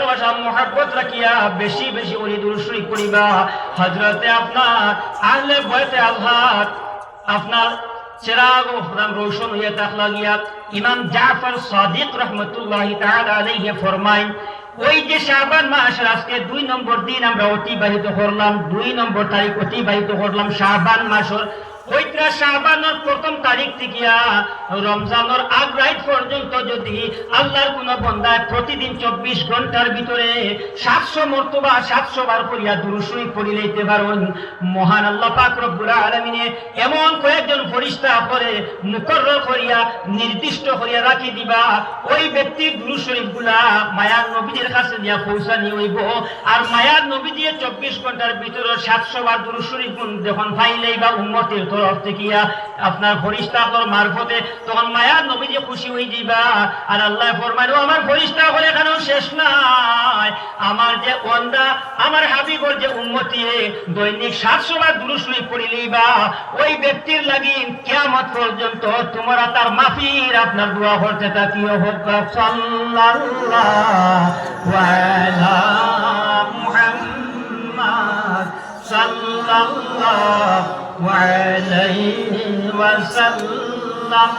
ভালোবাসা মহব্বত রাখিয়া বেশি বেশি ওই দুরূদ শরীফ পড়িবা। হযরতে আপনার আহলে বাইতে আল্লাহ আপনার চিরাগ রোশন হইয়া থাকলা গিয়া ইমাম জাফর সাদিক রহমতুল্লাহি তাআলা আলাইহি ফরমায়, ওই যে শাবান মাসের আজকে 2 নম্বর দিন আমরা অতিবাহিত করলাম, 2 নম্বর তারিখ অতিবাহিত করলাম শাবান মাসের। ওইটা শাবানের 1ম তারিখ থেকে রমজানের আগ রাত পর্যন্ত যদি আল্লাহর কোন বান্দা প্রতিদিন 24 ঘন্টার ভিতরে 700 মর্তবা 700 বার করিয়া দুরূদ শরীফ পড়ি লইতে পারেন, মহান আল্লাহ পাক রব্বুল আলামিনে এমন কয়েকজন ফেরেশতা করে মুকররর করিয়া নির্দিষ্ট করিয়া রাখি দিবা, ওই ব্যক্তির দুরূদ শরীফগুলা মায়ার নবীর কাছে দিয়া পৌঁছানি হইব। আর মায়ার নবী দিয়ে 24 ঘন্টার ভিতরে 700 বার দুরূদ শরীফ যখন পাইলেই বা উম্মতের তরফ থেকে আপনার ফেরেশতাদের মারফতে, তখন মায়ার নবী যে খুশি হয়ে দিবা। আর আল্লাহ ফরমায়, আমার ফেরেশতা বলে এখানেও শেষ নাই, আমার যে বান্দা আমার হাবিবর যে উম্মতি দৈনিক 700 বার দুরূদ শরীফ পড়িলেই বা ওই ব্যক্তির লাগি কিয়ামত পর্যন্ত তোমরা তার মাফির আপনার দোয়া করতে থাকিও। হোক সাল্লাল্লাহু আলা মুহাম্মদ সাল্লাল্লাহু আলাইহি ওয়াসাল্লাম।